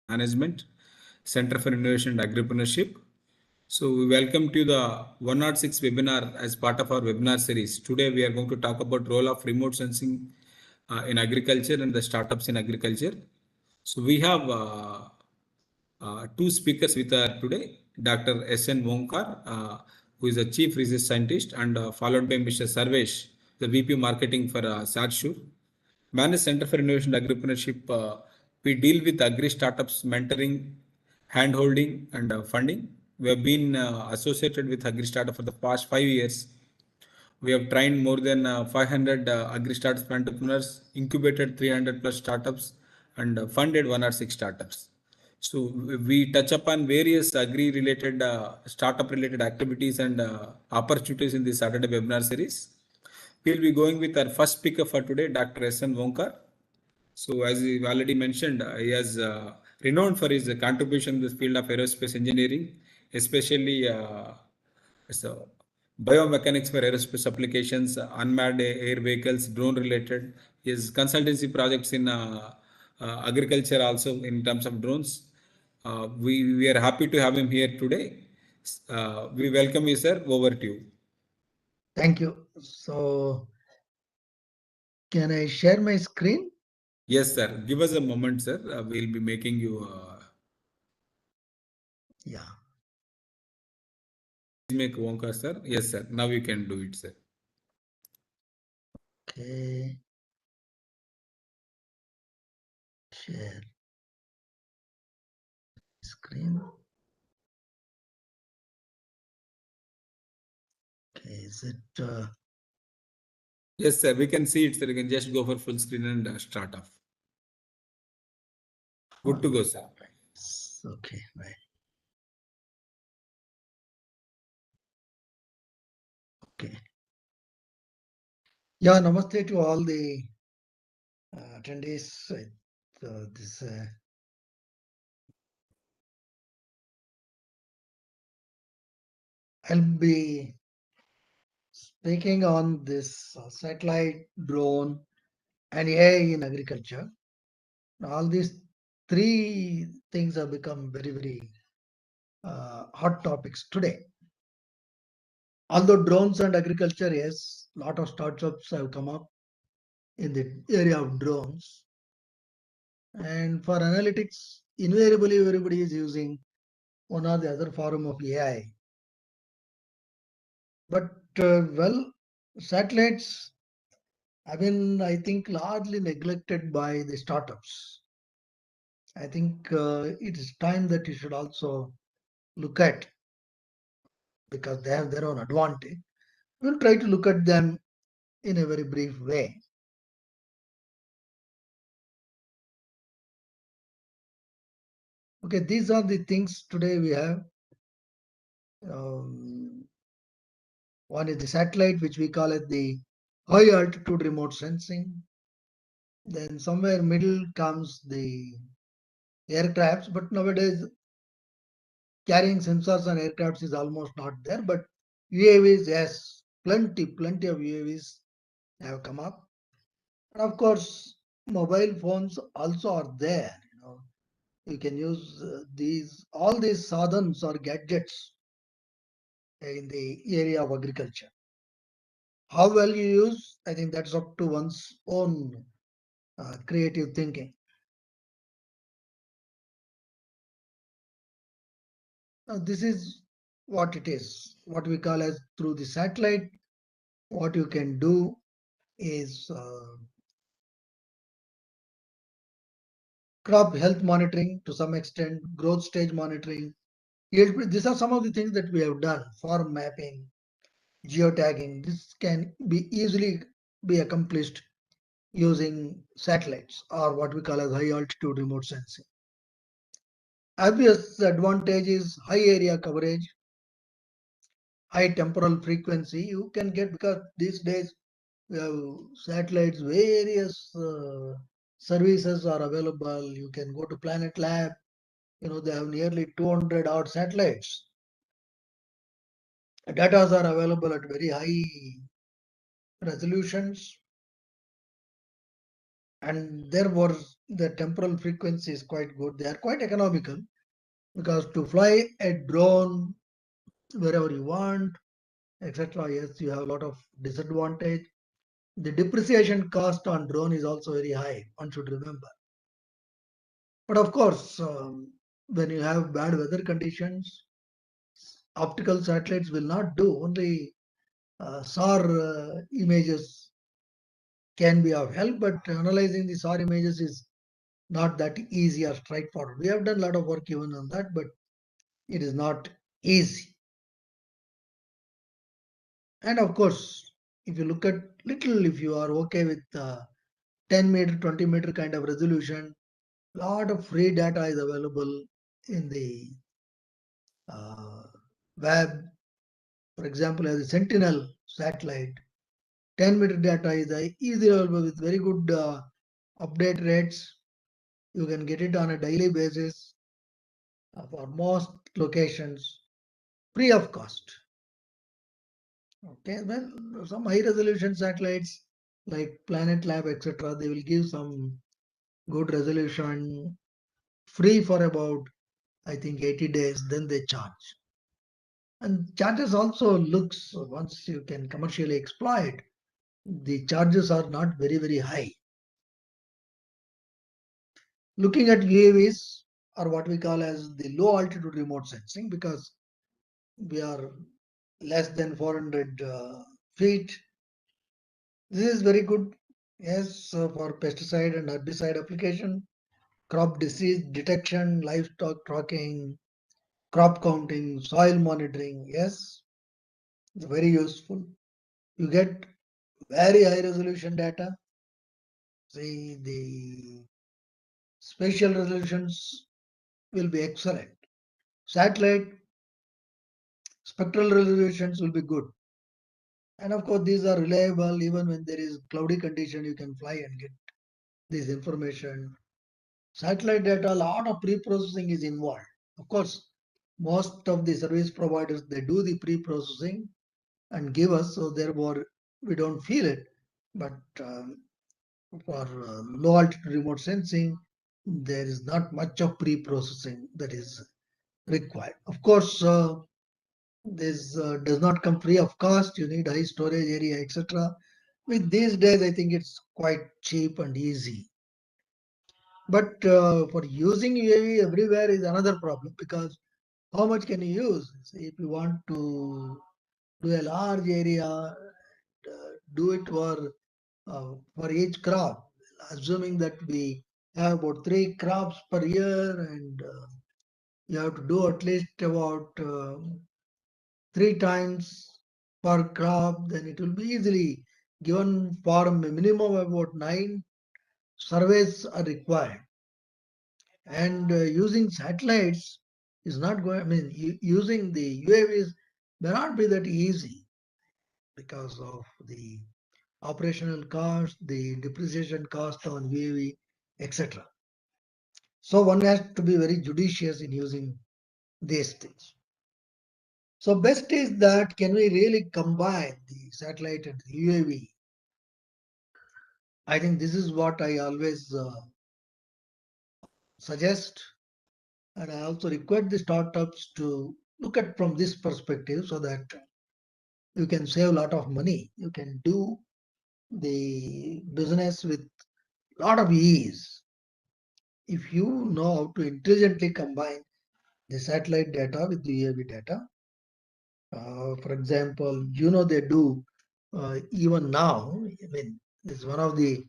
Management, Center for Innovation and Agripreneurship. So we welcome to the 106 webinar as part of our webinar series. Today we are going to talk about role of remote sensing in agriculture and the startups in agriculture. So we have two speakers with us today, Dr. S.N. Wonkar, who is a Chief Research Scientist, and followed by Mr. Sarvesh, the VP Marketing for Sarshure. Manage Center for Innovation and Agripreneurship. We deal with agri startups, mentoring, hand-holding, and funding. We have been associated with agri startup for the past 5 years. We have trained more than 500 agri startup entrepreneurs, incubated 300 plus startups, and funded 106 startups. So we touch upon various agri-related, startup-related activities and opportunities in this Saturday webinar series. We'll be going with our first speaker for today, Dr. S.N. Wonkar. So as we already mentioned, he is renowned for his contribution in the field of aerospace engineering, especially so biomechanics for aerospace applications, unmanned air vehicles, drone related. His consultancy projects in agriculture also in terms of drones. We are happy to have him here today. We welcome you, sir. Over to you. Thank you. So, can I share my screen? Yes, sir. Give us a moment, sir. We'll be making you. Yeah. Make Wonka, sir. Yes, sir. Now you can do it, sir. Okay. Share screen. Okay. Is it? Yes, sir. We can see it, sir. You can just go for full screen and start off. Good to go, sir. Okay. Right. Okay. Yeah. Namaste to all the attendees. This. I'll be speaking on this satellite, drone, and AI in agriculture. All these three things have become very, very hot topics today. Although drones and agriculture, yes, a lot of startups have come up in the area of drones. And for analytics, invariably everybody is using one or the other form of AI. But satellites have been, I think, largely neglected by the startups. I think it is time that you should also look at, because they have their own advantage. We'll try to look at them in a very brief way. Okay, these are the things today we have. One is the satellite, which we call it the high altitude remote sensing. Then somewhere middle comes the aircrafts, but nowadays carrying sensors on aircrafts is almost not there. But UAVs, yes, plenty of UAVs have come up. And of course, mobile phones also are there. You can use all these sadhans or gadgets in the area of agriculture. How well you use, I think that's up to one's own creative thinking. Now, this is what it is, what we call as through the satellite. What you can do is crop health monitoring to some extent, growth stage monitoring. These are some of the things that we have done. Farm mapping, geotagging. This can be easily be accomplished using satellites or what we call as high altitude remote sensing. Obvious advantage is high area coverage, high temporal frequency. You can get, because these days we have satellites, various services are available. You can go to Planet Lab. They have nearly 200 odd satellites. Data are available at very high resolutions, and therefore the temporal frequency is quite good. They are quite economical because to fly a drone wherever you want, etc., yes, you have a lot of disadvantage. The depreciation cost on drone is also very high, one should remember. But of course, when you have bad weather conditions, optical satellites will not do. Only SAR images can be of help, but analyzing the SAR images is not that easy or straightforward. We have done a lot of work even on that, but it is not easy. And of course, if you look at little, if you are okay with 10 meter, 20 meter kind of resolution, lot of free data is available in the uh, web. For example, as a Sentinel satellite, 10-meter data is easily available with very good update rates. You can get it on a daily basis for most locations, free of cost. Okay, well, some high resolution satellites like Planet Lab, etc., they will give some good resolution free for about, I think, 80 days, then they charge. And charges also looks, once you can commercially exploit, the charges are not very, very high. Looking at UAVs are what we call as the low altitude remote sensing because we are less than 400 feet. This is very good, yes, for pesticide and herbicide application, crop disease detection, livestock tracking, crop counting, soil monitoring. Yes, it's very useful. You get very high resolution data. See, the spatial resolutions will be excellent. Satellite spectral resolutions will be good. And of course, these are reliable. Even when there is cloudy condition, you can fly and get this information. Satellite data, a lot of pre-processing is involved. Of course, most of the service providers, they do the pre-processing and give us, so therefore we don't feel it. But for low altitude remote sensing, there is not much of pre-processing that is required. Of course, this does not come free of cost. You need high storage area, etc. With these days, I think it's quite cheap and easy. But for using UAV everywhere is another problem because how much can you use? See, if you want to do a large area, do it for each crop, assuming that we have about 3 crops per year and you have to do at least about 3 times per crop, then it will be easily given for a minimum of about 9 surveys are required. And using satellites is not going, I mean, using the UAVs may not be that easy because of the operational cost, the depreciation cost on UAV, etc. So one has to be very judicious in using these things. So best is that can we really combine the satellite and the UAV? I think this is what I always suggest, and I also request the startups to look at from this perspective so that you can save a lot of money. You can do the business with a lot of ease if you know how to intelligently combine the satellite data with the UAV data. For example, they do even now. I mean, it's one of the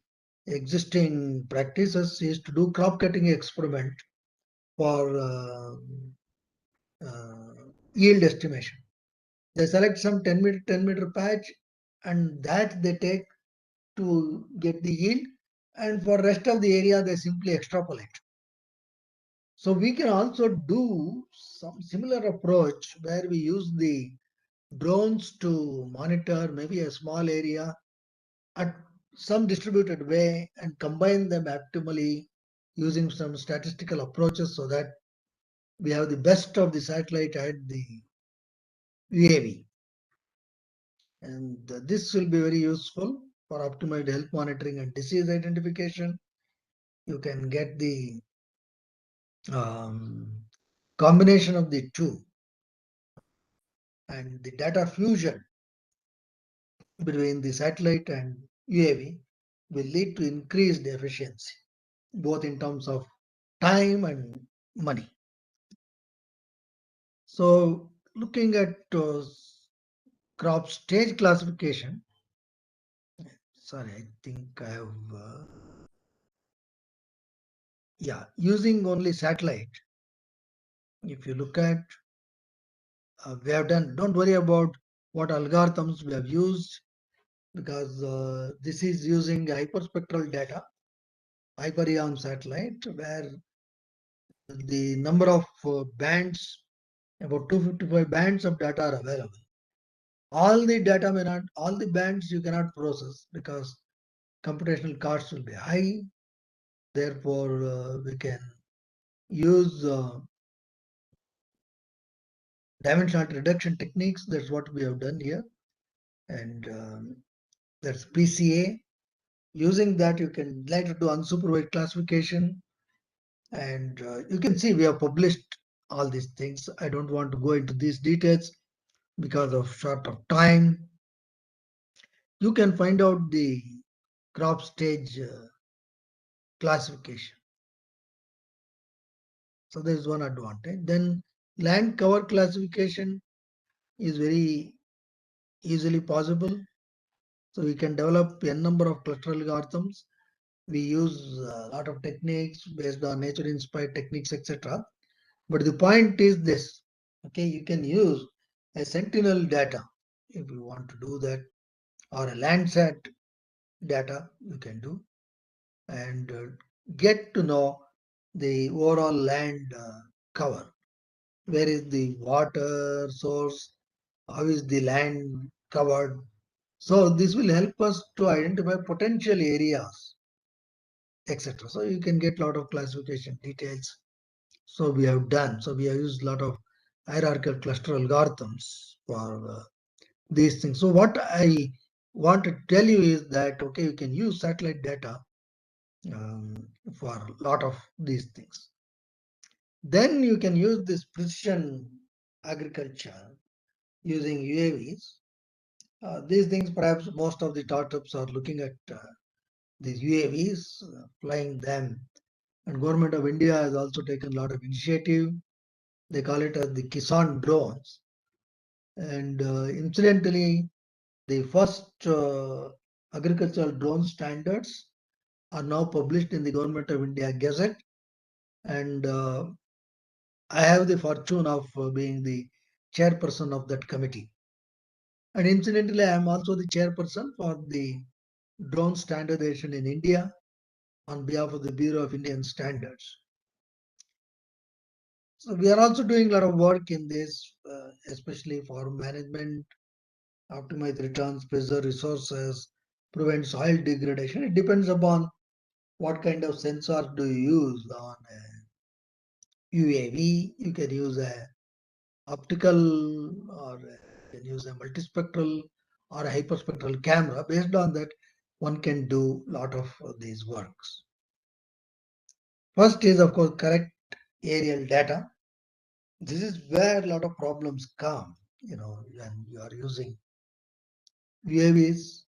existing practices is to do crop cutting experiment for yield estimation. They select some 10 meter patch and that they take to get the yield, and for rest of the area they simply extrapolate. So we can also do some similar approach where we use the drones to monitor maybe a small area at some distributed way and combine them optimally using some statistical approaches so that we have the best of the satellite and the UAV. And this will be very useful for optimized health monitoring and disease identification. you can get the combination of the two, and the data fusion between the satellite and UAV will lead to increased efficiency, both in terms of time and money. So looking at crop stage classification, sorry, I think I have, using only satellite, if you look at, we have done, don't worry about what algorithms we have used, because this is using hyperspectral data, hyper-EM satellite, where the number of bands, about 255 bands of data are available. All the data may not, all the bands you cannot process because computational costs will be high. Therefore, we can use dimensional reduction techniques. That's what we have done here. And that's PCA. Using that, you can later do unsupervised classification. And you can see we have published all these things. I don't want to go into these details because of short of time. You can find out the crop stage classification. So there is one advantage. Then land cover classification is very easily possible. So we can develop n number of cluster algorithms. We use a lot of techniques based on nature inspired techniques, etc. But the point is this, okay, you can use a sentinel data if you want to do that, or a Landsat data you can do, and get to know the overall land cover. Where is the water source? How is the land covered? So this will help us to identify potential areas, etc. So you can get a lot of classification details. So we have done. So we have used a lot of hierarchical cluster algorithms for these things. So what I want to tell you is that, okay, you can use satellite data for a lot of these things. Then you can use this precision agriculture using UAVs. These things, perhaps most of the startups are looking at these UAVs, flying them. And Government of India has also taken a lot of initiative. They call it as the Kisan drones. And incidentally, the first agricultural drone standards are now published in the Government of India Gazette. And I have the fortune of being the chairperson of that committee. And incidentally, I am also the chairperson for the drone standardization in India on behalf of the Bureau of Indian Standards. So we are also doing a lot of work in this, especially for management, optimize returns, preserve resources, prevent soil degradation. It depends upon what kind of sensor do you use on a UAV. You can use a optical, or you can use a multispectral or a hyperspectral camera. Based on that, one can do a lot of these works. First is, of course, correct aerial data. This is where a lot of problems come, when you are using UAVs.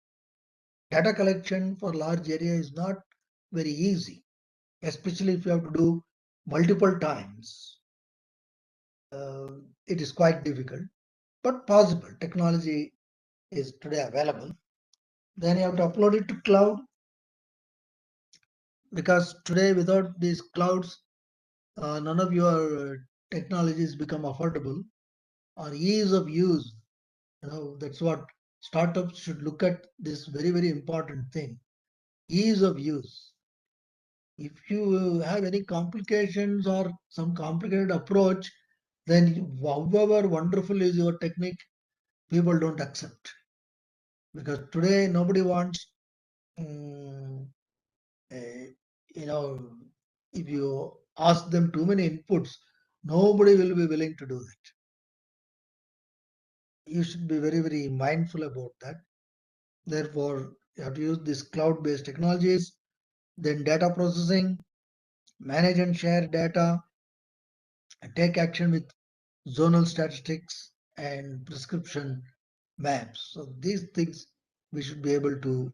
Data collection for large area is not very easy, especially if you have to do multiple times. It is quite difficult, but possible. Technology is today available. Then you have to upload it to cloud, because today without these clouds, none of your technologies become affordable or ease of use. That's what startups should look at, this very, very important thing, ease of use. If you have any complications or some complicated approach, then however wonderful is your technique, people don't accept. Because today nobody wants, um, you know, if you ask them too many inputs, nobody will be willing to do that. You should be very, very mindful about that. Therefore, you have to use these cloud-based technologies, then data processing, manage and share data, take action with zonal statistics and prescription maps. So these things we should be able to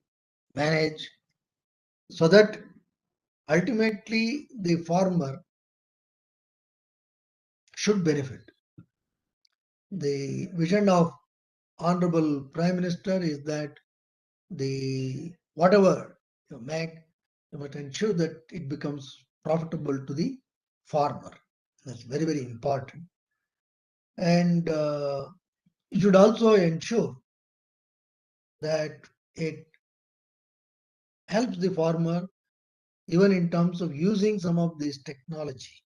manage so that ultimately the farmer should benefit. The vision of Honorable Prime Minister is that the whatever you make, you must ensure that it becomes profitable to the farmer. That's very, very important. And you should also ensure that it helps the farmer even in terms of using some of this technology.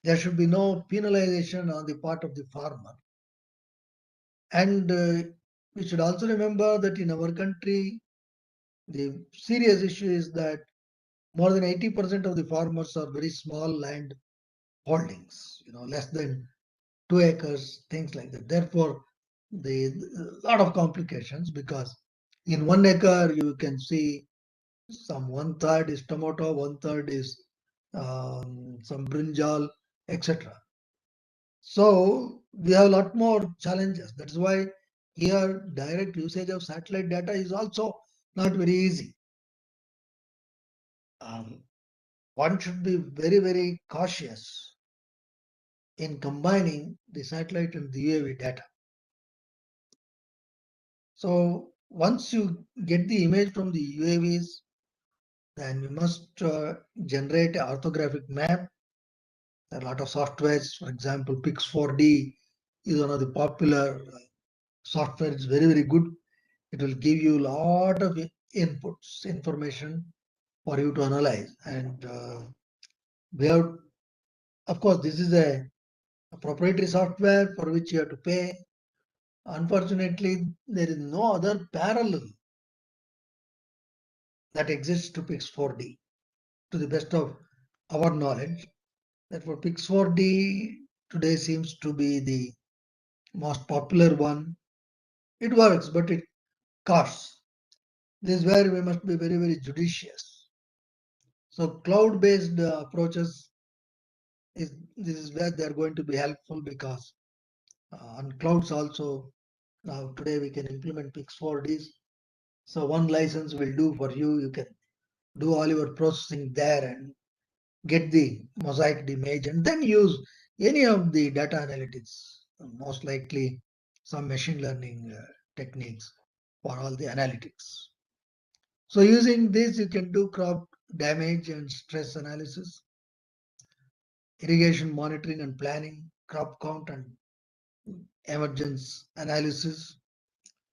There should be no penalization on the part of the farmer. And we should also remember that in our country, the serious issue is that more than 80% of the farmers are very small land holdings, less than 2 acres, things like that. Therefore, the lot of complications because in 1 acre you can see some 1/3 is tomato, 1/3 is some brinjal, etc. So we have a lot more challenges. That's why here direct usage of satellite data is also not very easy. One should be very, very cautious in combining the satellite and the UAV data. So once you get the image from the UAVs, then we must generate an orthographic map. There are a lot of softwares, for example, Pix4D is one of the popular software. It's very, very good. It will give you a lot of inputs, information for you to analyze. And we have, of course, this is a proprietary software for which you have to pay. Unfortunately, there is no other parallel that exists to Pix4D, to the best of our knowledge. Therefore, Pix4D today seems to be the most popular one. It works, but it costs. This is where we must be very, very judicious. So, cloud-based approaches this is where they are going to be helpful because on clouds also now today we can implement Pix4Ds. So one license will do for you. You can do all your processing there and get the mosaiced image and then use any of the data analytics, most likely some machine learning techniques for all the analytics. So using this, you can do crop damage and stress analysis, irrigation monitoring and planning, crop count and emergence analysis,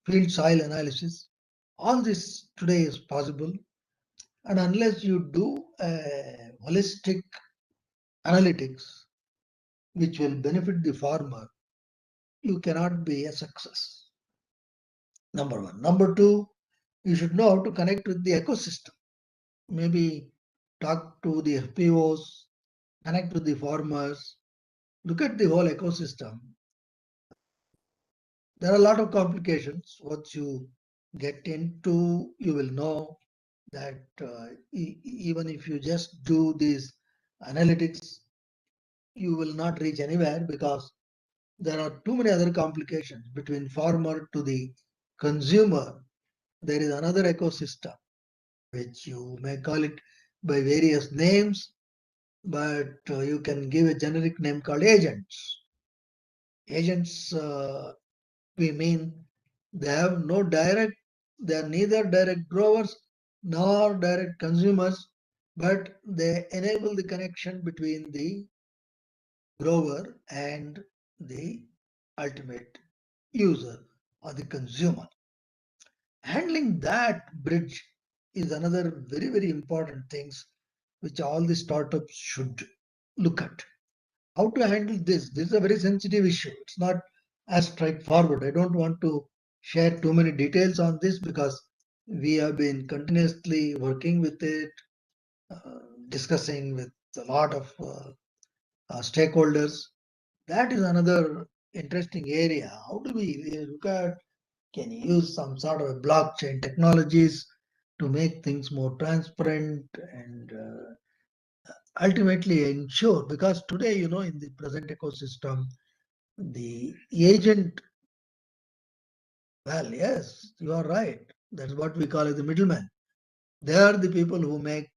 field soil analysis. All this today is possible. And unless you do holistic analytics, which will benefit the farmer, you cannot be a success. Number one. Number two, you should know how to connect with the ecosystem. Maybe talk to the FPOs, connect with the farmers, look at the whole ecosystem. There are a lot of complications. Once you get into, you will know that even if you just do these analytics, you will not reach anywhere because there are too many other complications between farmer to the consumer. There is another ecosystem which you may call it by various names, but you can give a generic name called agents. Agents, we mean they have no direct, they are neither direct growers nor direct consumers, but they enable the connection between the grower and the ultimate user or the consumer. Handling that bridge is another very, very important things which all the startups should look at. How to handle this? This is a very sensitive issue. It's not as straightforward. I don't want to share too many details on this because we have been continuously working with it, discussing with a lot of stakeholders. That is another interesting area. How do we look at, can you use some sort of blockchain technologies to make things more transparent and ultimately ensure, because today, in the present ecosystem, the agent, well, yes, you are right. That's what we call as the middleman. They are the people who make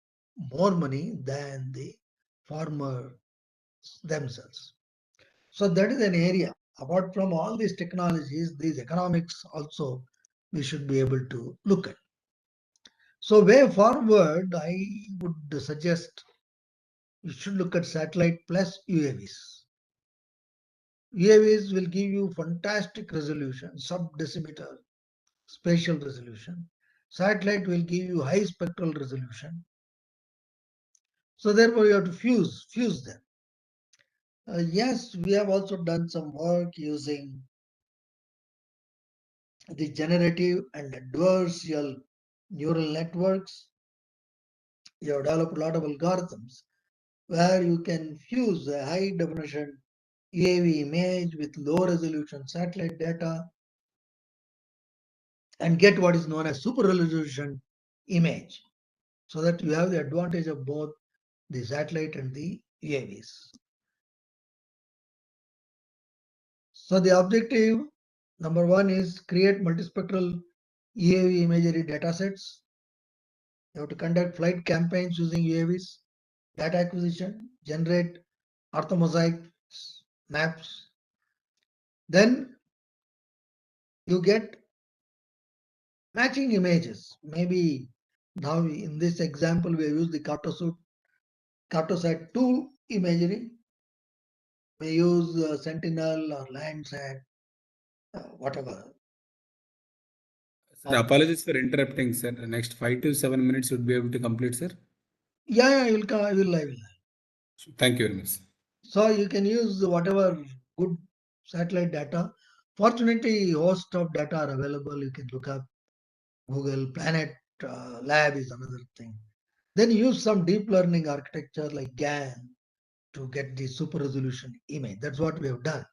more money than the farmer themselves. So that is an area. Apart from all these technologies, these economics also we should be able to look at. So way forward, I would suggest you should look at satellite plus UAVs. UAVs will give you fantastic resolution, sub-decimeter spatial resolution. Satellite will give you high spectral resolution. So therefore, you have to fuse them. Yes, we have also done some work using the generative and adversarial neural networks. You have developed a lot of algorithms where you can fuse a high definition UAV image with low resolution satellite data and get what is known as super resolution image, so that you have the advantage of both the satellite and the UAVs. So the objective number one is create multispectral UAV imagery datasets. You have to conduct flight campaigns using UAVs, data acquisition, generate orthomosaic maps. Then you get matching images. Maybe now in this example we have used the Cartosat 2 imagery. We use Sentinel or Landsat, whatever. Sir, apologies for interrupting, sir. The next 5 to 7 minutes would be able to complete, sir. Yeah, I will. I will. Thank you very much, sir. So you can use whatever good satellite data. Fortunately, host of data are available. You can look up Google Planet Lab is another thing. Then use some deep learning architecture like GAN to get the super resolution image. That's what we have done.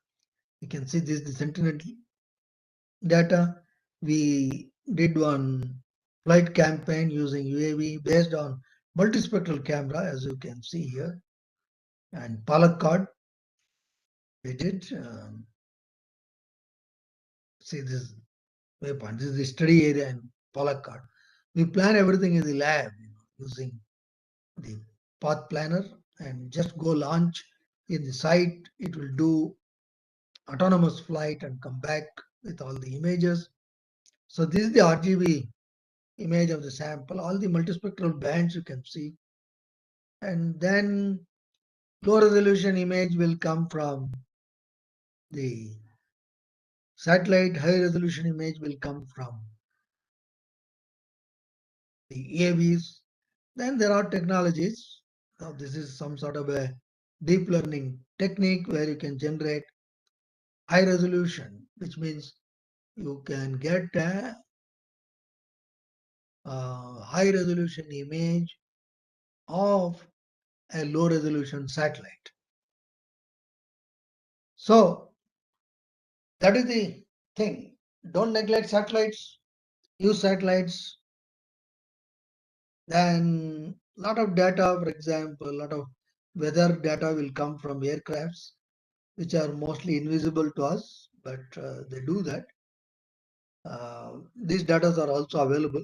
You can see this the Sentinel data. We did one flight campaign using UAV based on multispectral camera, as you can see here, and Palakkad. We did see this waypoint. This is the study area in Palakkad. We plan everything in the lab, using the path planner, and just go launch in the site. It will do autonomous flight and come back with all the images. So this is the RGB image of the sample, all the multispectral bands you can see. And then low resolution image will come from the satellite, high resolution image will come from the AVs. Then there are technologies. Now this is some sort of a deep learning technique where you can generate high resolution, which means you can get a high resolution image of a low resolution satellite. So that is the thing. Don't neglect satellites, use satellites. Then a lot of data, for example, a lot of weather data will come from aircrafts, which are mostly invisible to us, but they do that. These data are also available.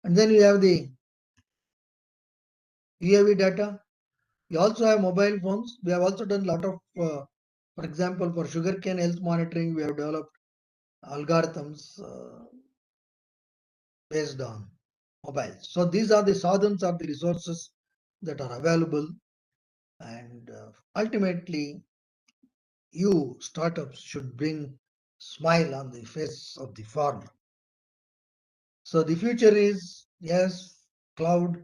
And then you have the UAV data. We also have mobile phones. We have also done a lot of, for example, for sugarcane health monitoring, we have developed algorithms based on mobiles. So these are the sadhans or the resources that are available, and ultimately, you startups should bring smile on the face of the farmer. So the future is, yes, cloud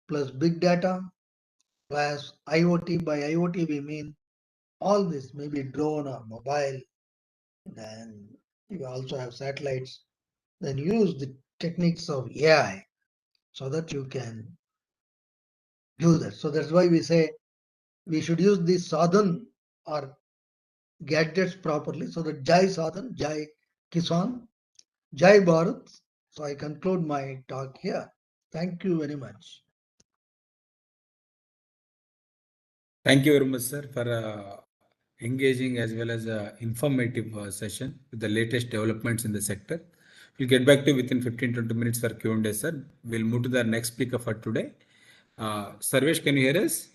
plus big data plus IoT. By IoT we mean all this, maybe drone or mobile. Then you also have satellites. Then use the techniques of AI so that you can do that. So that's why we say we should use this sadhan or gadgets properly. So that Jai Sadhan, Jai Kisan, Jai Bharat. So I conclude my talk here. Thank you very much. Thank you very much, sir, for engaging as well as informative session with the latest developments in the sector. We'll get back to you within 15-20 minutes for Q&A, sir. We'll move to the next speaker for today. Sarvesh, can you hear us?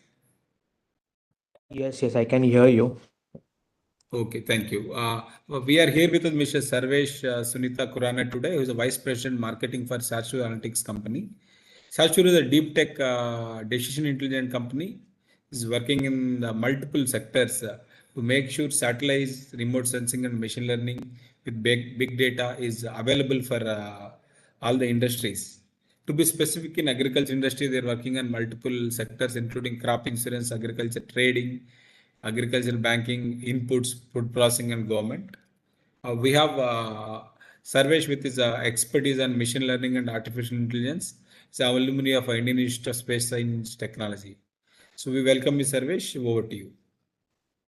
Yes, I can hear you. Okay, thank you. We are here with Mr. Sarvesh Sunita Kurana today, who is a Vice President Marketing for Satchur Analytics Company. Satchur is a deep tech decision intelligence company. Is working in the multiple sectors to make sure satellites, remote sensing, and machine learning with big data is available for all the industries. To be specific, in agriculture industry, they are working on multiple sectors, including crop insurance, agriculture trading, agricultural banking, inputs, food processing, and government. We have Sarvesh with his expertise on machine learning and artificial intelligence. He's an alumni of Indian Institute of Space Science Technology. So we welcome you, Sarvesh. Over to you.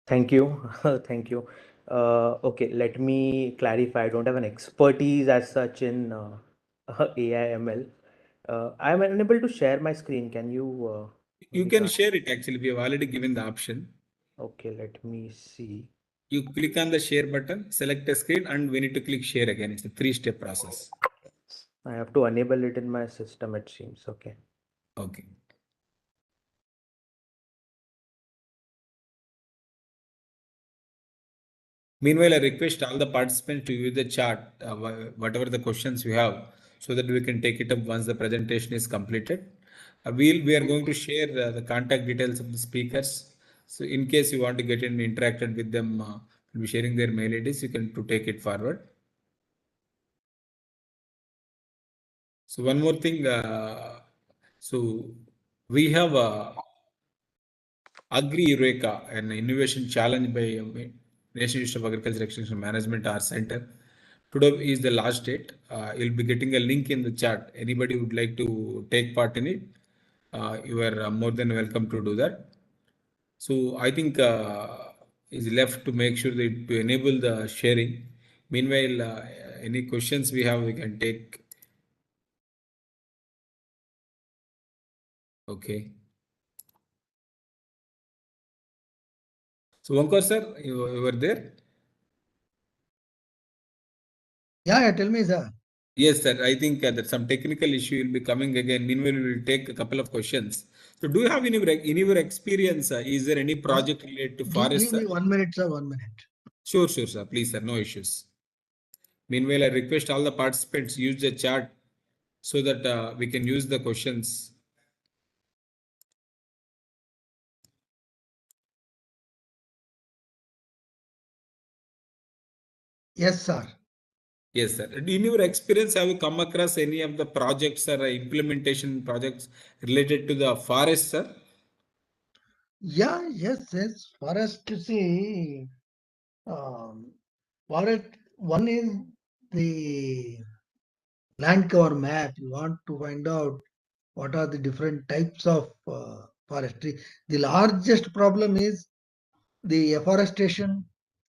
Thank you. Thank you. Okay, let me clarify. I don't have an expertise as such in AI ML. I'm unable to share my screen. Can you? You Maybe can try? share it actually. We have already given the option. Okay, let me see. You click on the share button, select a screen, and we need to click share again. It's a three-step process. I have to enable it in my system, it seems. Okay. Okay. Meanwhile, I request all the participants to use the chat, whatever the questions you have, so that we can take it up once the presentation is completed. We are going to share the contact details of the speakers. So in case you want to get in interacted with them, we'll be sharing their mail IDs, you can to take it forward. So one more thing, so we have Agri Eureka, an innovation challenge by National Institute of Agriculture Extension Management, our center. Today is the last date. You'll be getting a link in the chat. Anybody would like to take part in it, you are more than welcome to do that. So I think is left to make sure that to enable the sharing. Meanwhile, any questions we have, we can take. Okay. So Vankar sir, you were there? Yeah, tell me, sir. Yes, sir. I think that some technical issue will be coming again. Meanwhile, we will take a couple of questions. So, do you have any experience? Is there any Uh, project related to give forest, me sir? 1 minute, sir. 1 minute. Sure, sir. Please, sir. No issues. Meanwhile, I request all the participants use the chat so that we can use the questions. Yes, sir. Yes, sir. In your experience, have you come across any of the projects or implementation projects related to the forest, sir? Yeah, yes. Forest, you see, um, forest, one is the land cover map. You want to find out what are the different types of forestry. The largest problem is the afforestation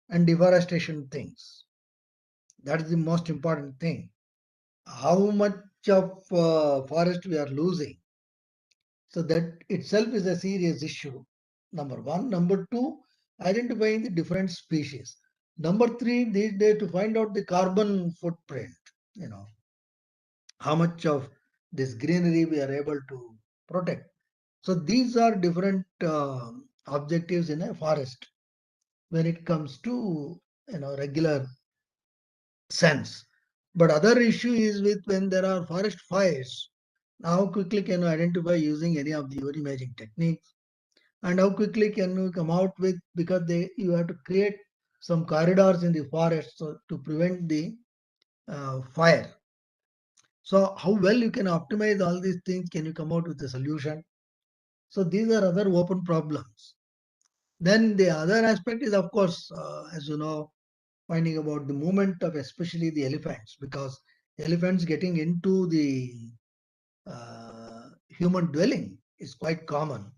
and deforestation things. That is the most important thing. How much of forest we are losing. So that itself is a serious issue. Number one. Number two, identifying the different species. Number three, these days to find out the carbon footprint. You know, how much of this greenery we are able to protect. So these are different objectives in a forest when it comes to regular sense. But other issue is with when there are forest fires. How quickly can you identify using any of the your imaging techniques, and how quickly can you come out with, because you have to create some corridors in the forest so to prevent the fire. So how well you can optimize all these things? Can you come out with a solution? So these are other open problems. Then the other aspect is, of course, as you know, finding about the movement of especially the elephants, because elephants getting into the human dwelling is quite common,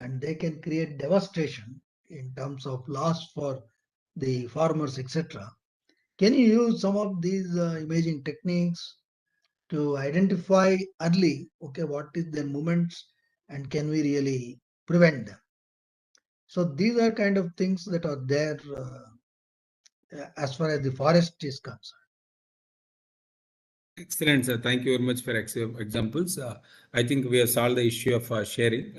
and they can create devastation in terms of loss for the farmers, etc. Can you use some of these imaging techniques to identify early, okay, what is their movements and can we really prevent them? So these are kind of things that are there as far as the forest is concerned. Excellent, sir. Thank you very much for examples. I think we have solved the issue of sharing.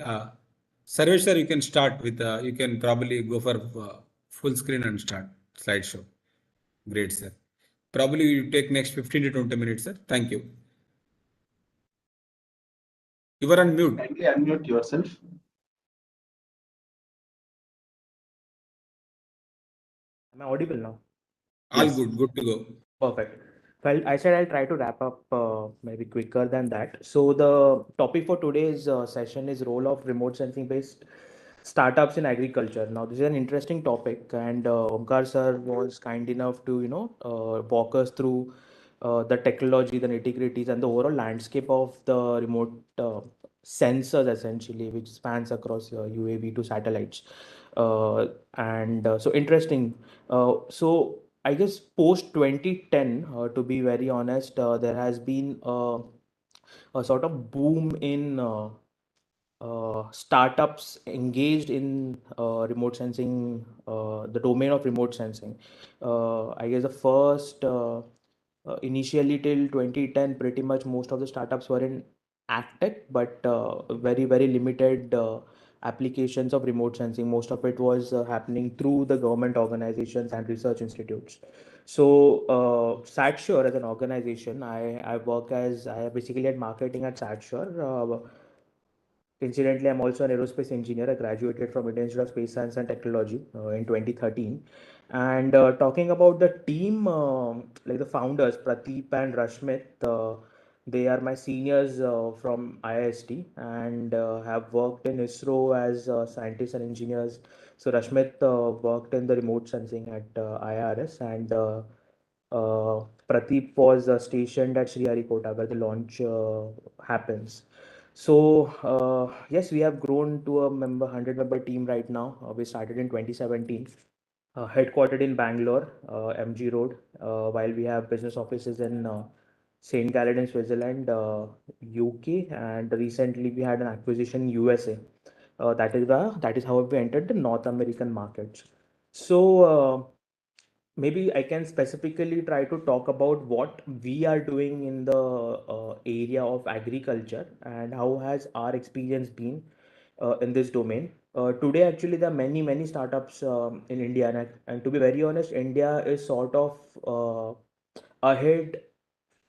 Sarvesh, sir, you can start with, you can probably go for full screen and start slideshow. Great, sir. Probably you take next 15 to 20 minutes, sir. Thank you. You are on mute. Kindly unmute yourself. Am I audible now? All Yes. good, good to go. Perfect. Well, I said I'll try to wrap up maybe quicker than that. So the topic for today's session is role of remote sensing based startups in agriculture. Now, this is an interesting topic, and Omkar sir was kind enough to walk us through the technology, the nitty-gritties, and the overall landscape of the remote sensors essentially, which spans across UAV to satellites. And so interesting. So I guess post 2010, to be very honest, there has been a sort of boom in startups engaged in remote sensing, the domain of remote sensing. I guess the first, initially till 2010, pretty much most of the startups were in AgTech, but very, very limited applications of remote sensing. Most of it was happening through the government organizations and research institutes. So, SatSure as an organization, I basically had marketing at SatSure. Incidentally, I'm also an aerospace engineer. I graduated from Indian Institute of Space Science and Technology in 2013. And talking about the team, like the founders, Pradeep and Rashmit, they are my seniors from IIST and have worked in ISRO as scientists and engineers. So Rashmit worked in the remote sensing at IRS, and Pradeep was stationed at Sriharikota where the launch happens. So yes, we have grown to a 100 member team right now. We started in 2017, headquartered in Bangalore, MG Road, while we have business offices in St. Gallen in Switzerland, UK, and recently we had an acquisition in USA. That is how we entered the North American markets. So maybe I can specifically try to talk about what we are doing in the area of agriculture and how has our experience been in this domain. Today, actually, there are many, many startups in India, and to be very honest, India is sort of ahead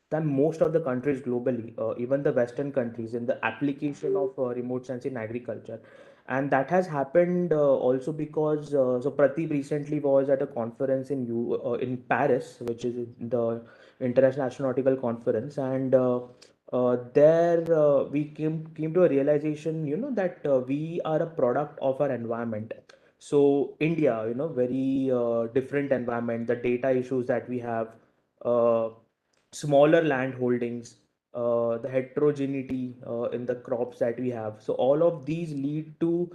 than most of the countries globally, even the Western countries, in the application of remote sensing in agriculture. And that has happened also because so Pradeep recently was at a conference in Paris, which is the International Astronautical Conference, and there we came to a realization, that we are a product of our environment. So India, very different environment, the data issues that we have. Smaller land holdings, the heterogeneity in the crops that we have. So all of these lead to,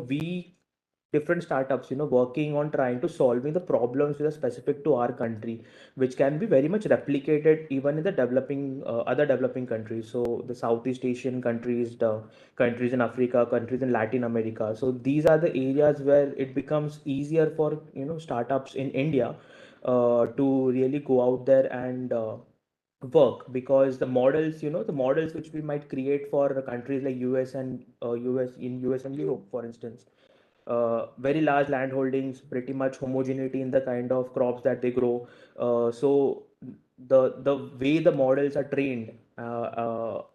we different startups, working on trying to solving the problems that are specific to our country, which can be very much replicated even in the developing other developing countries. So the Southeast Asian countries, the countries in Africa, countries in Latin America. So these are the areas where it becomes easier for startups in India to really go out there and work, because the models which we might create for countries like US and Europe, for instance, very large land holdings, pretty much homogeneity in the kind of crops that they grow. So the way the models are trained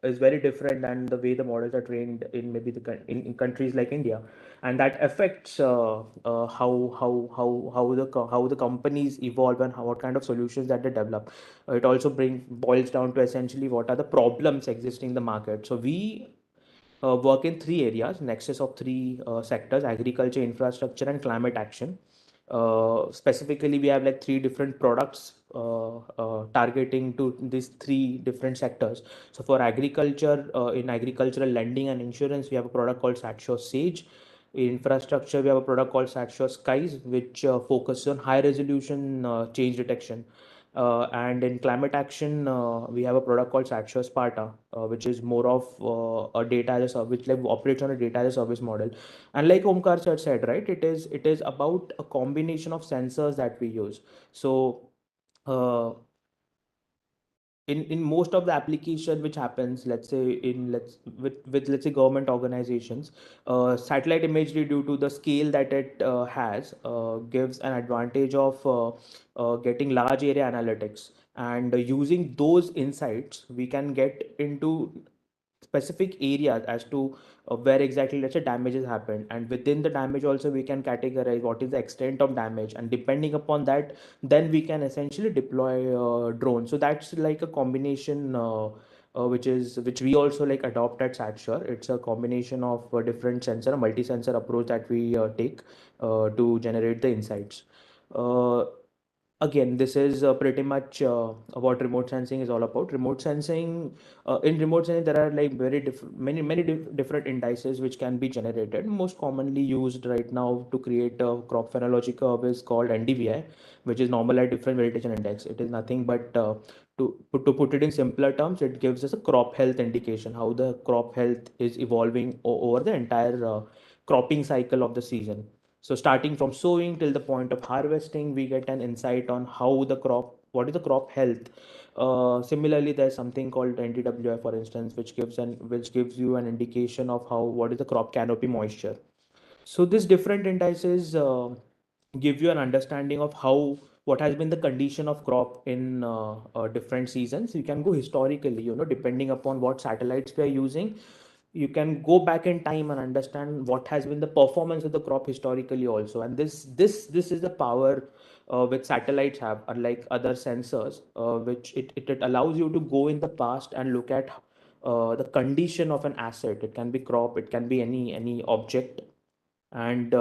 is very different than the way the models are trained in maybe in countries like India, and that affects how the companies evolve and what kind of solutions that they develop. It also boils down to essentially what are the problems existing in the market. So we work in three areas, nexus of three sectors: agriculture, infrastructure, and climate action. Specifically, we have like three different products targeting to these three different sectors. So for agriculture, in agricultural lending and insurance, we have a product called SatSure Sage. In infrastructure, we have a product called SatSure Skies, which focuses on high resolution change detection. And in climate action, we have a product called Satshur Sparta, which is more of a data as a service, which like operates on a data as a service model. And like Omkar sir said, right, it is about a combination of sensors that we use. So uh, in most of the application which happens, let's say with let's say government organizations, satellite imagery, due to the scale that it has, gives an advantage of getting large area analytics, and using those insights we can get into specific areas as to where exactly, let's say, damage has happened, and within the damage also we can categorize what is the extent of damage, and depending upon that, then we can essentially deploy drones. So that's like a combination, which we also like adopt at Satshur. It's a combination of different sensor, a multi-sensor approach that we take to generate the insights. uh, Again, this is pretty much what remote sensing is all about. Remote sensing, in remote sensing there are like many different indices which can be generated. Most commonly used right now to create a crop phenology curve is called NDVI, which is normalized different vegetation index. It is nothing but to put it in simpler terms, it gives us a crop health indication, how the crop health is evolving over the entire cropping cycle of the season. So starting from sowing till the point of harvesting, we get an insight on how the crop, what is the crop health. Similarly, there's something called NDWI, for instance, which gives you an indication of how, what is the crop canopy moisture. So these different indices give you an understanding of how, what has been the condition of crop in different seasons. You can go historically, depending upon what satellites we are using, you can go back in time and understand what has been the performance of the crop historically also. And this is the power which satellites have, unlike other sensors, which it allows you to go in the past and look at the condition of an asset. It can be crop, it can be any object, and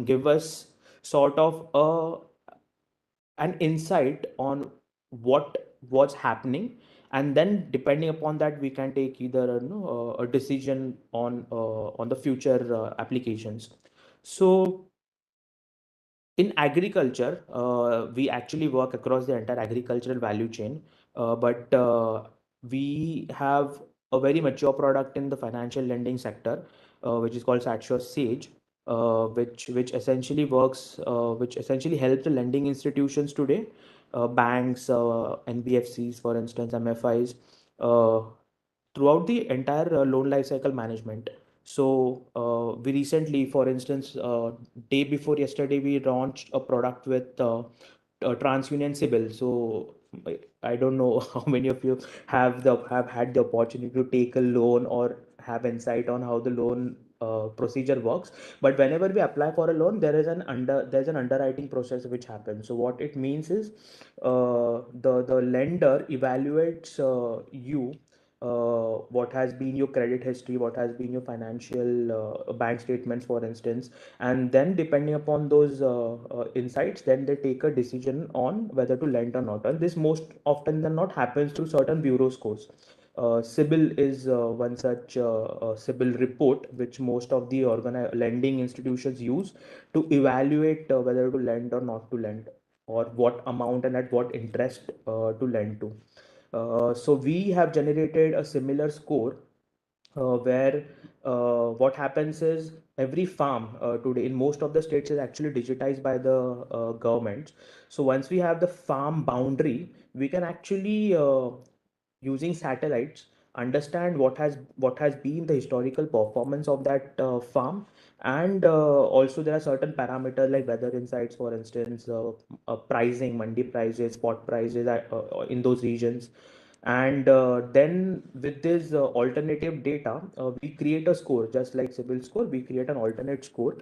give us sort of an insight on what was happening, and then depending upon that we can take either a decision on the future applications. So in agriculture, we actually work across the entire agricultural value chain, but we have a very mature product in the financial lending sector, which is called Satshur Sage, which essentially works, which essentially helps the lending institutions today, banks, NBFCs, for instance, MFIs, uh, throughout the entire loan lifecycle management. So we recently, for instance, day before yesterday, we launched a product with TransUnion Sibyl. So I don't know how many of you have had the opportunity to take a loan or have insight on how the loan procedure works. But whenever we apply for a loan, there's an underwriting process which happens. So what it means is, the lender evaluates you, what has been your credit history, what has been your financial bank statements, for instance, and then depending upon those insights, then they take a decision on whether to lend or not. And this most often than not happens through certain bureau scores. Sibyl is one such Sibyl report, which most of the lending institutions use to evaluate whether to lend or not to lend, or what amount and at what interest to lend to. So we have generated a similar score, where what happens is every farm today in most of the states is actually digitized by the government. So once we have the farm boundary, we can actually, using satellites, understand what has been the historical performance of that farm. And also there are certain parameters like weather insights, for instance, pricing, mandi prices, spot prices in those regions. And then with this alternative data, we create a score, just like Sibyl score, we create an alternate score.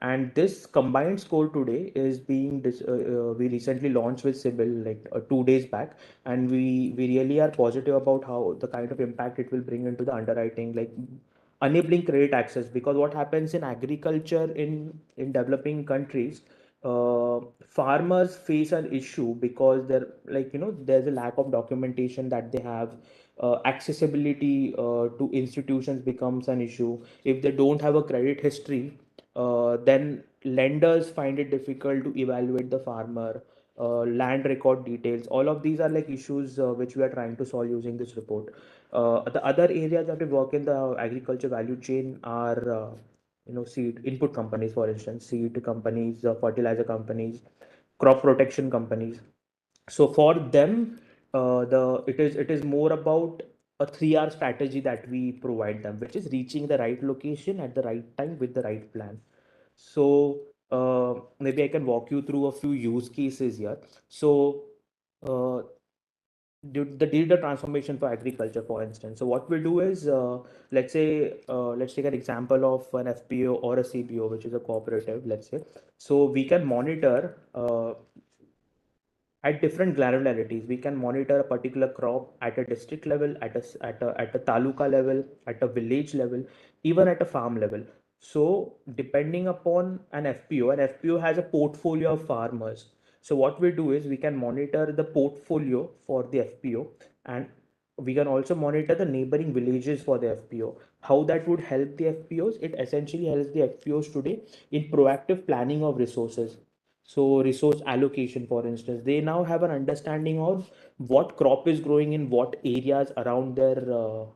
And this combined score today is we recently launched with Sibyl like 2 days back. And we really are positive about how the kind of impact it will bring into the underwriting, like enabling credit access. Because what happens in agriculture in developing countries, farmers face an issue because there's a lack of documentation that they have. Accessibility to institutions becomes an issue. If they don't have a credit history, then lenders find it difficult to evaluate the farmer. land record details. All of these are like issues which we are trying to solve using this report. The other areas that we work in the agriculture value chain are seed input companies, for instance, seed companies, fertilizer companies, crop protection companies. So for them, the it is more about a 3R strategy that we provide them, which is reaching the right location at the right time with the right plan. So maybe I can walk you through a few use cases here. So uh, the digital transformation for agriculture, for instance. So what we do is, let's take an example of an FPO or a CBO, which is a cooperative, let's say. So we can monitor at different granularities. We can monitor a particular crop at a district level, at a taluka level, at a village level, even at a farm level. So depending upon an FPO has a portfolio of farmers. So what we do is we can monitor the portfolio for the FPO, and we can also monitor the neighboring villages for the FPO. How that would help the FPOs? It essentially helps the FPOs today in proactive planning of resources. So resource allocation, for instance, they now have an understanding of what crop is growing in what areas around their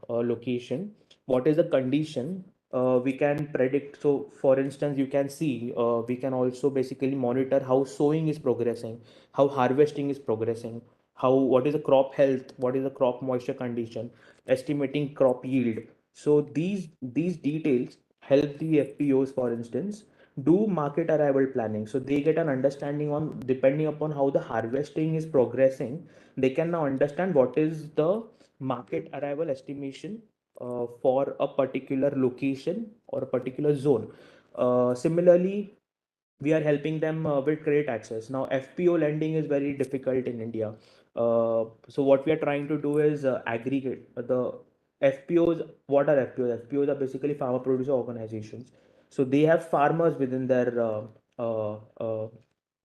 location, what is the condition. We can predict. So for instance, you can see, we can also basically monitor how sowing is progressing, how harvesting is progressing, how what is the crop health, what is the crop moisture condition, estimating crop yield. So these details help the FPOs, for instance, do market arrival planning. So they get an understanding on, depending upon how the harvesting is progressing, they can now understand what is the market arrival estimation for a particular location or a particular zone. Similarly, we are helping them with credit access. Now FPO lending is very difficult in India. So what we are trying to do is aggregate the FPOs. What are FPOs? FPOs are basically farmer producer organizations. So they have farmers within their uh, uh,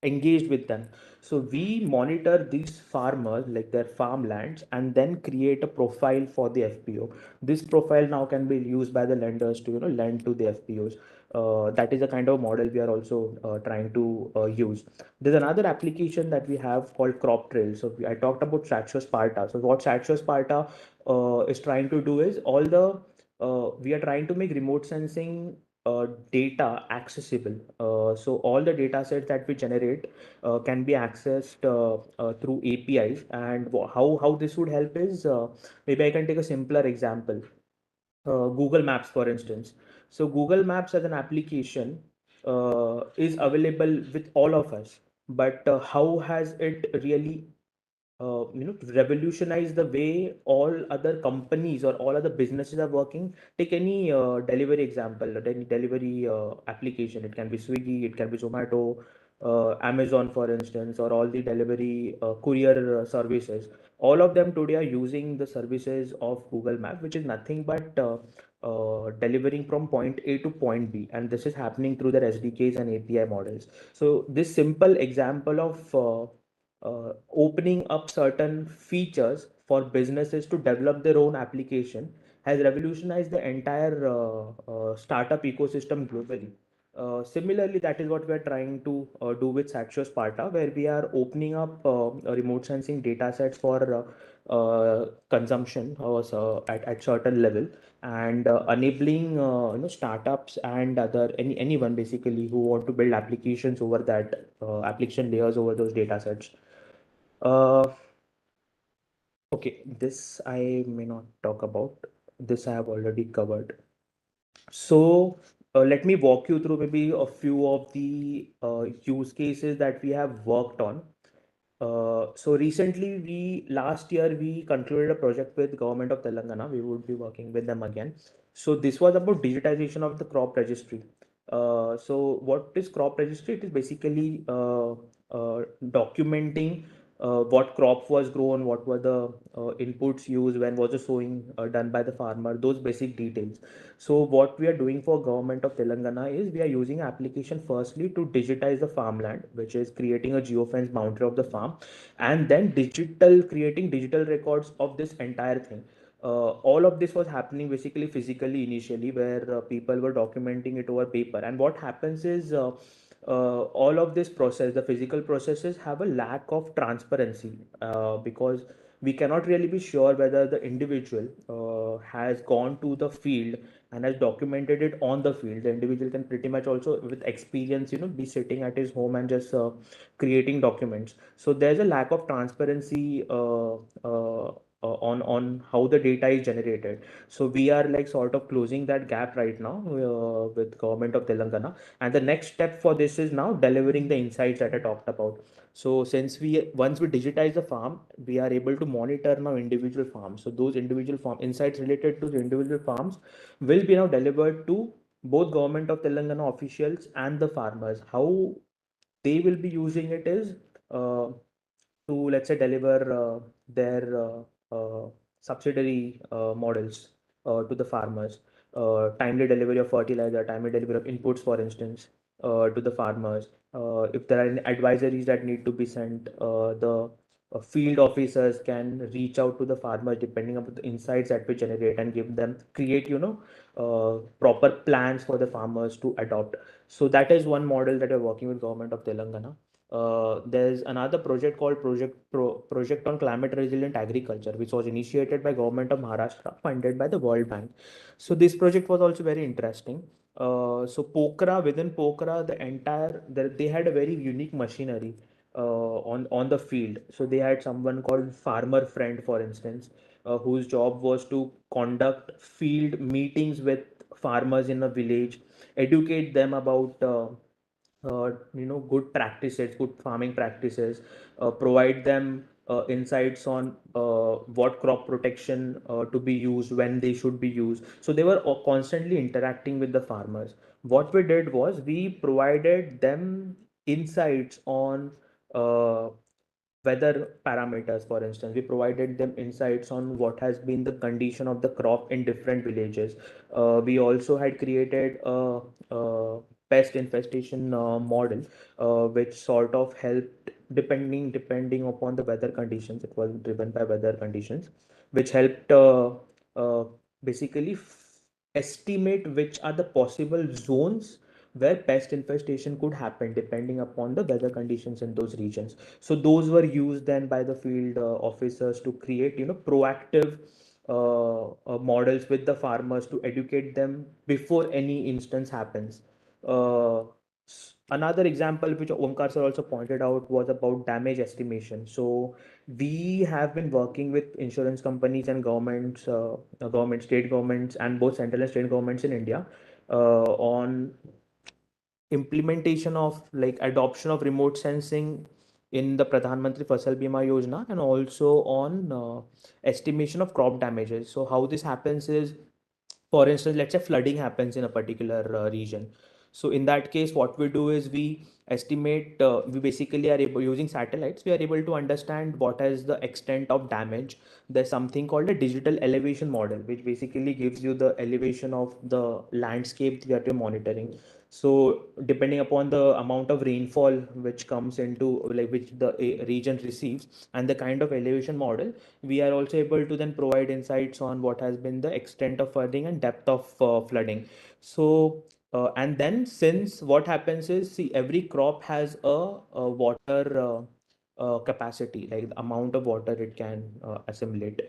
engaged with them. So we monitor these farmers, like their farmlands, and then create a profile for the FPO. This profile now can be used by the lenders to lend to the FPOs. That is a kind of model we are also trying to use. There's another application that we have called crop trail. So I talked about Satcho Sparta. So what Satcho Sparta is trying to do is, all the we are trying to make remote sensing data accessible. So all the data sets that we generate can be accessed through APIs. And how this would help is, maybe I can take a simpler example. Google Maps, for instance. So Google Maps as an application is available with all of us, but how has it really revolutionize the way all other companies or all other businesses are working? Take any delivery example, any delivery application. It can be Swiggy, it can be Zomato, Amazon, for instance, or all the delivery courier services. All of them today are using the services of Google Maps, which is nothing but delivering from point A to point B, and this is happening through their SDKs and API models. So this simple example of opening up certain features for businesses to develop their own application has revolutionized the entire startup ecosystem globally. Similarly, that is what we are trying to do with Satcho Sparta, where we are opening up remote sensing data sets for consumption at certain level, and enabling startups and anyone basically who want to build applications over that application layers over those data sets. uh, okay, this I may not talk about. This I have already covered. So let me walk you through maybe a few of the use cases that we have worked on. So recently, last year we concluded a project with Government of Telangana. We would be working with them again. So this was about digitization of the crop registry. So what is crop registry? It is basically documenting what crop was grown, what were the inputs used, when was the sowing done by the farmer, those basic details. So what we are doing for Government of Telangana is, we are using application firstly to digitize the farmland, which is creating a geofence boundary of the farm, and then creating digital records of this entire thing. All of this was happening basically physically initially, where people were documenting it over paper. And what happens is, all of this process, the physical processes, have a lack of transparency, because we cannot really be sure whether the individual has gone to the field and has documented it on the field. The individual can pretty much also, with experience, be sitting at his home and just creating documents. So there's a lack of transparency on how the data is generated. So we are like sort of closing that gap right now with government of Telangana. And the next step for this is now delivering the insights that I talked about. So since once we digitize the farm, we are able to monitor now individual farms. So those individual farm insights related to the individual farms will be now delivered to both government of Telangana officials and the farmers. How they will be using it is to, let's say, deliver their subsidiary models to the farmers, timely delivery of fertilizer, timely delivery of inputs, for instance, to the farmers. If there are any advisories that need to be sent, the field officers can reach out to the farmers depending on the insights that we generate and give them, create, proper plans for the farmers to adopt. So that is one model that we're working with government of Telangana. There's another project called Project on Climate Resilient Agriculture, which was initiated by government of Maharashtra, funded by the World Bank. So this project was also very interesting. So Pokhara, within Pokhara, they had a very unique machinery on the field. So they had someone called Farmer Friend, for instance, whose job was to conduct field meetings with farmers in a village, educate them about good practices, good farming practices, provide them insights on what crop protection to be used, when they should be used. So they were constantly interacting with the farmers. What we did was we provided them insights on uh, weather parameters. For instance, we provided them insights on what has been the condition of the crop in different villages. We also had created a pest infestation model, which sort of helped, depending upon the weather conditions. It was driven by weather conditions, which helped uh, basically estimate which are the possible zones where pest infestation could happen depending upon the weather conditions in those regions. So those were used then by the field officers to create, proactive models with the farmers to educate them before any instance happens. uh, Another example which Omkar sir also pointed out was about damage estimation. So we have been working with insurance companies and state governments, and both central and state governments in India on implementation of, like, adoption of remote sensing in the Pradhan Mantri Fasal Bima Yojana, and also on estimation of crop damages. So how this happens is, for instance, let's say flooding happens in a particular region. So in that case, what we do is we estimate, we basically are able, using satellites, we are able to understand what is the extent of damage. There's something called a digital elevation model, which basically gives you the elevation of the landscape that you're monitoring. So depending upon the amount of rainfall which comes into, like, which the region receives, and the kind of elevation model, we are also able to then provide insights on what has been the extent of flooding and depth of flooding. So and then, since what happens is, see, every crop has a water capacity, like the amount of water it can assimilate.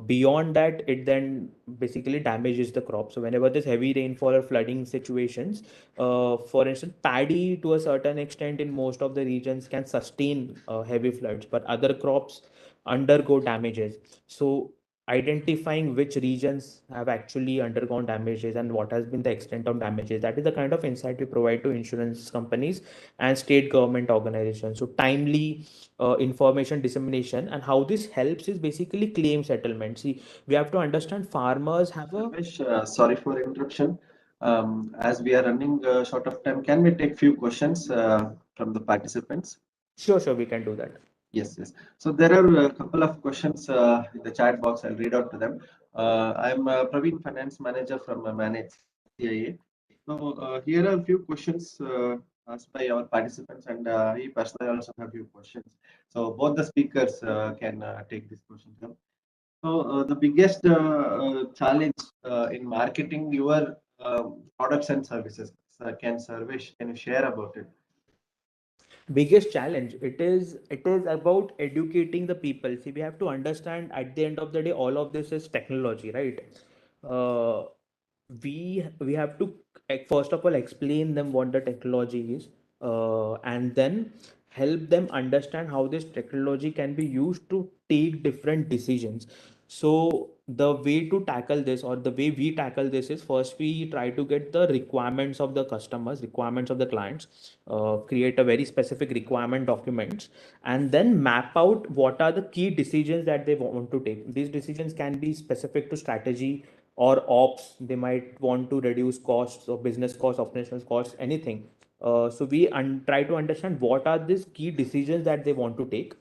Beyond that, it then basically damages the crop. So whenever there's heavy rainfall or flooding situations, for instance, paddy to a certain extent in most of the regions can sustain heavy floods, but other crops undergo damages. So identifying which regions have actually undergone damages and what has been the extent of damages, that is the kind of insight we provide to insurance companies and state government organizations. So timely information dissemination, and how this helps is basically claim settlement. See, we have to understand farmers have a. Ramesh, sorry for interruption. As we are running short of time, can we take few questions from the participants? Sure, we can do that. Yes. So there are a couple of questions in the chat box. I'll read out to them. I'm Praveen, Finance Manager from Manage CIA. So here are a few questions asked by our participants, and I personally also have a few questions. So both the speakers can take these questions up. So the biggest challenge in marketing your products and services, can Sarvesh, can you share about it? Biggest challenge, it is about educating the people. See, we have to understand, at the end of the day, all of this is technology, right? uh, we have to, like, first of all, explain them what the technology is, and then help them understand how this technology can be used to take different decisions. So the way to tackle this, or the way we tackle this, is first we try to get the requirements of the customers, requirements of the clients, create a very specific requirement documents, and then map out what are the key decisions that they want to take. These decisions can be specific to strategy or ops. They might want to reduce costs or business costs, operational costs, anything. So we try to understand what are these key decisions that they want to take,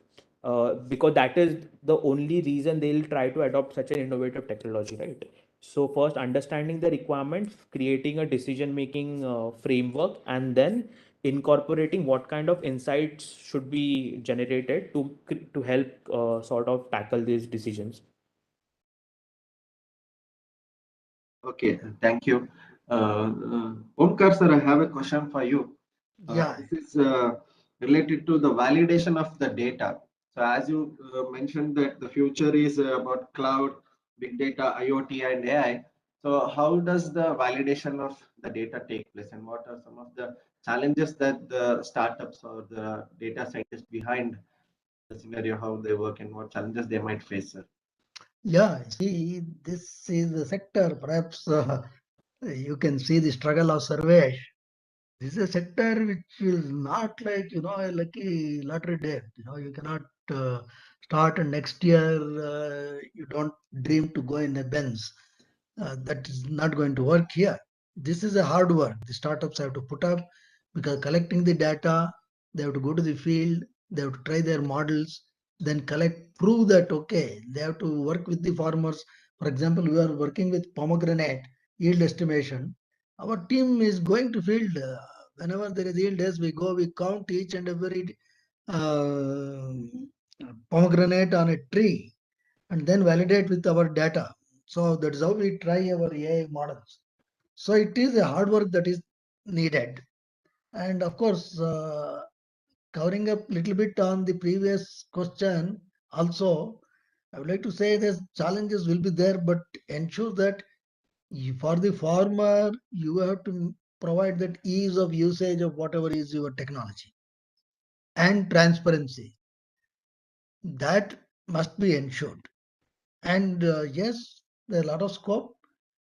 because that is the only reason they'll try to adopt such an innovative technology, right? So first, understanding the requirements, creating a decision making framework, and then incorporating what kind of insights should be generated to help sort of tackle these decisions. Okay, thank you. Omkar sir, I have a question for you. Yeah, This is related to the validation of the data. So as you mentioned that the future is about cloud, big data, IoT and AI. So how does the validation of the data take place, and what are some of the challenges that the startups or the data scientists behind the scenario, how they work and what challenges they might face, sir? yeah. See, this is the sector. Perhaps you can see the struggle of Sarvesh. This is a sector which is not like, a lucky lottery day. You cannot start and next year you don't dream to go in a Benz. That is not going to work here. This is a hard work. The startups have to put up, because collecting the data, they have to go to the field, they have to try their models, then collect, prove that, okay, they have to work with the farmers. For example, we are working with pomegranate yield estimation. Our team is going to field. Whenever there is yield days, we go, we count each and every uh, pomegranate on a tree and then validate with our data. So that is how we try our AI models. So it is a hard work that is needed. And of course, covering up little bit on the previous question, also, I would like to say that challenges will be there, but ensure that for the farmer, you have to provide that ease of usage of whatever is your technology and transparency. That must be ensured. And yes, there are a lot of scope.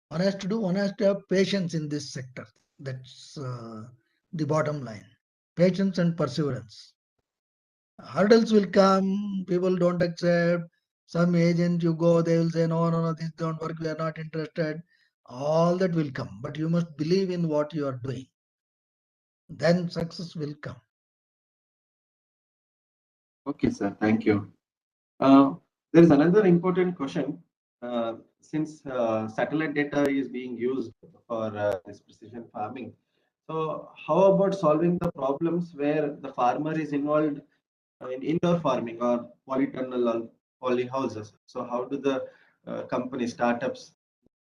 One has to have patience in this sector. That's the bottom line. Patience and perseverance. Hurdles will come, people don't accept. Some agent you go, they will say, no, no, no, this don't work, we are not interested. All that will come, but you must believe in what you are doing. Then success will come. Okay, sir. Thank you. Uh, there is another important question. Since satellite data is being used for this precision farming, so how about solving the problems where the farmer is involved in indoor farming or polytunnel or polyhouses? So how do the company startups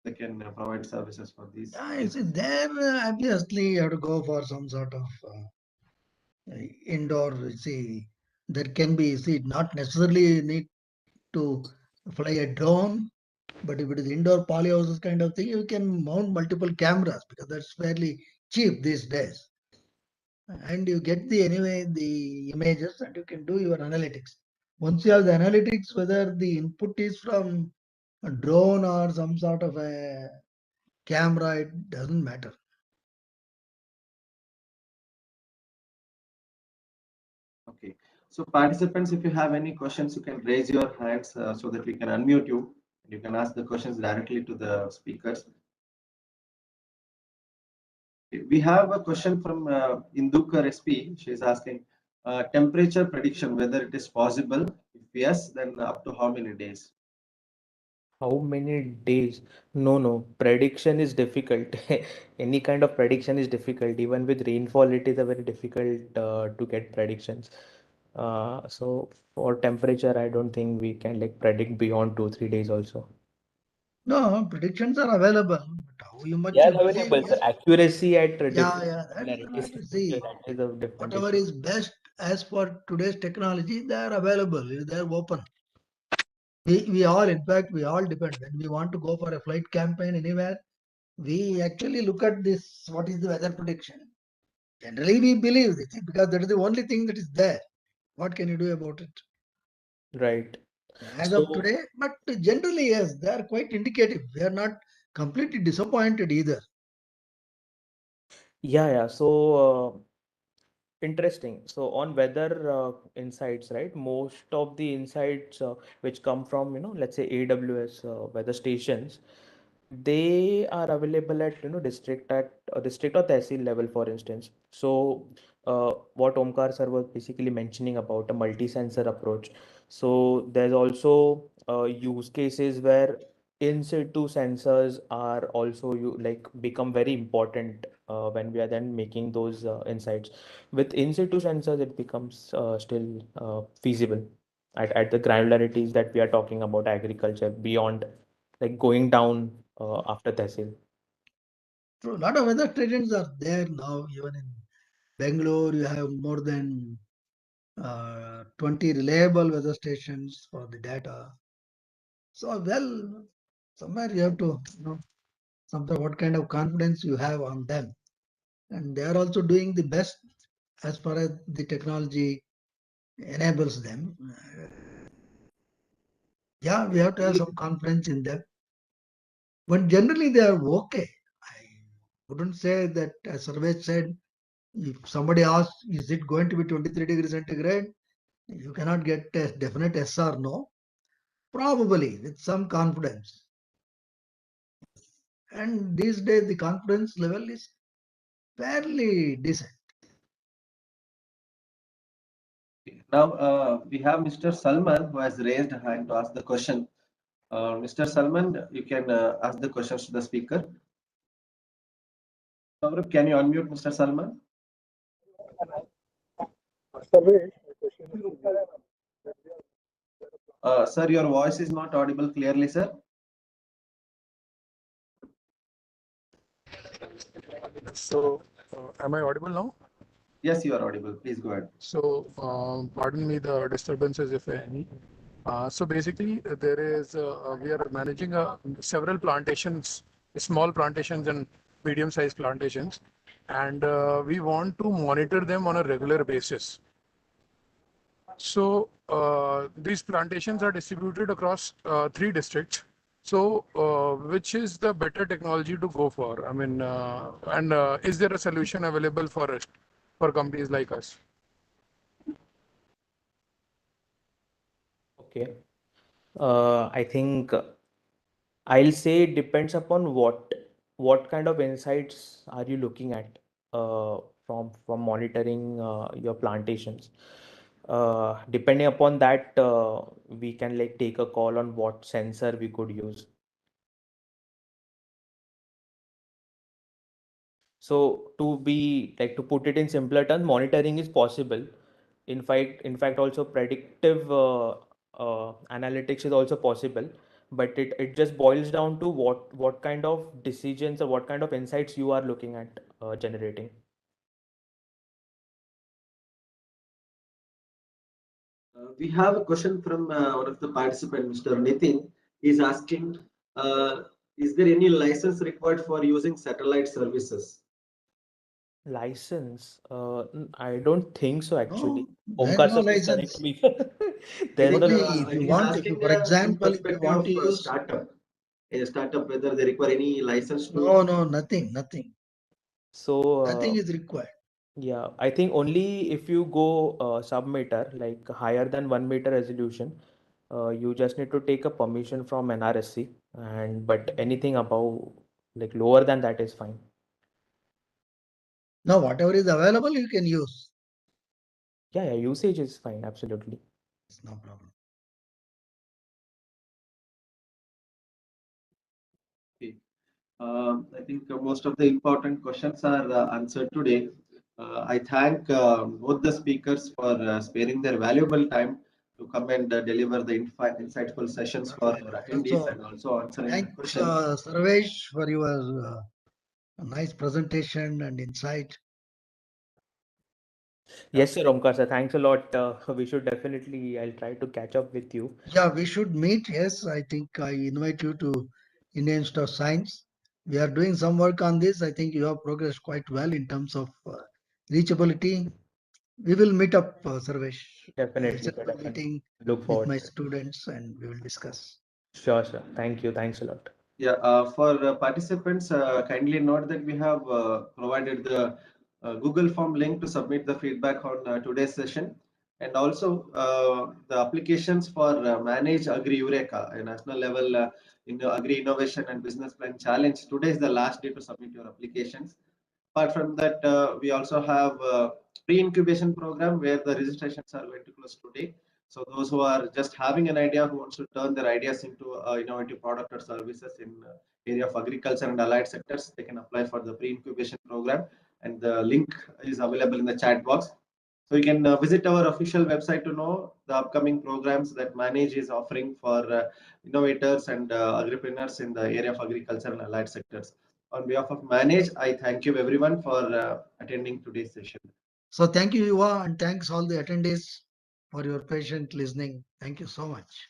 they can provide services for these Yeah, you see, cases? there obviously you have to go for some sort of indoor. See, there can be, see, not necessarily need to fly a drone, but if it is indoor polyhouses kind of thing, you can mount multiple cameras because that's fairly cheap these days. And you get the anyway the images and you can do your analytics. Once you have the analytics, whether the input is from a drone or some sort of a camera, it doesn't matter. Okay. So participants, if you have any questions, you can raise your hands so that we can unmute you. You can ask the questions directly to the speakers. We have a question from Indukar SP. She is asking temperature prediction, whether it is possible. If yes, then up to how many days? How many days? No, no. Prediction is difficult. Any kind of prediction is difficult. Even with rainfall, it is a very difficult to get predictions. So for temperature, I don't think we can like predict beyond 2, 3 days also. No, predictions are available, but how you much Yeah, you believe, available, sir. yes. Accuracy at Yeah, different yeah, that is the similarity. matter. See, That is a different whatever issue. is best as for today's technology, they are available, they are open. We all, in fact, we all depend. When we want to go for a flight campaign anywhere, we actually look at this, what is the weather prediction? Generally, we believe this because that is the only thing that is there. What can you do about it? Right. As of So today, but generally, yes, they are quite indicative. We are not completely disappointed either. yeah. So interesting. So on weather insights, right? Most of the insights which come from, let's say AWS weather stations, they are available at, district or tehsil level, for instance. So what Omkar sir was basically mentioning about a multi-sensor approach. So there's also use cases where in situ sensors are also become very important when we are then making those insights. With in situ sensors, it becomes still feasible at the granularities that we are talking about agriculture beyond like going down after tehsil. So a lot of weather stations are there now. Even in Bangalore, you have more than 20 reliable weather stations for the data. So, well, somewhere you have to, something what kind of confidence you have on them. And they are also doing the best as far as the technology enables them. Yeah, we have to have some confidence in them. But generally, they are okay. I wouldn't say that, as Sarvesh said, if somebody asks, is it going to be 23 degrees centigrade? You cannot get a definite yes or no. Probably with some confidence. And these days, the confidence level is fairly decent. Now we have Mr. Salman who has raised a hand to ask the question. Mr. Salman, you can ask the questions to the speaker. Saurabh, can you unmute Mr. Salman? Sir, your voice is not audible clearly, sir. So, am I audible now? Yes, you are audible. Please go ahead. So, pardon me the disturbances if any. So basically, there is we are managing several plantations, small plantations and medium-sized plantations, and we want to monitor them on a regular basis. So these plantations are distributed across 3 districts. So which is the better technology to go for? I mean, and is there a solution available for it for companies like us? Okay. I think I'll say it depends upon what kind of insights are you looking at from monitoring your plantations. Depending upon that, we can like take a call on what sensor we could use. So to put it in simpler terms, monitoring is possible. In fact, also predictive analytics is also possible. But it just boils down to what kind of decisions or what kind of insights you are looking at generating. We have a question from one of the participants, Mr. Nitin. He's asking, is there any license required for using satellite services? License? I don't think so actually. No, there is Omkar no sir, please correct license. me. I There's no think Only license. if you he's want, if you, asking for in example, if you perspective want of to use, startup, a startup, whether they require any license to. no, no, nothing, nothing. So Nothing is required. yeah, I think only if you go sub-meter, like higher than 1 meter resolution, you just need to take a permission from NRSC, and but anything above, like lower than that is fine. Now, whatever is available, you can use. Yeah, usage is fine, absolutely. It's no problem. Okay. I think most of the important questions are answered today. I thank both the speakers for sparing their valuable time to come and deliver the insightful sessions for our attendees and also answering Thanks, questions. Sarvesh, for your nice presentation and insight. Yes, sir, Omkar sir. Thanks a lot. We should definitely, I'll try to catch up with you. Yeah, we should meet. Yes, I think I invite you to Indian Institute of Science. We are doing some work on this. I think you have progressed quite well in terms of reachability. We will meet up, Sarvesh. Definitely, I'll set sir, up a definitely. meeting Look with my forward to it. students and we will discuss. Sure, sir. Thank you. Thanks a lot. Yeah, for participants, kindly note that we have provided the Google form link to submit the feedback on today's session. And also the applications for Manage Agri Eureka, a national level Agri Innovation and Business Plan Challenge. Today is the last day to submit your applications. Apart from that, we also have a pre-incubation program where the registrations are going to close today. So those who are just having an idea, who wants to turn their ideas into innovative product or services in area of agriculture and allied sectors, they can apply for the pre-incubation program, and the link is available in the chat box. So you can visit our official website to know the upcoming programs that Manage is offering for innovators and agripreneurs in the area of agriculture and allied sectors. On behalf of Manage, I thank you everyone for attending today's session. So thank you, Yuva, and thanks all the attendees for your patient listening. Thank you so much.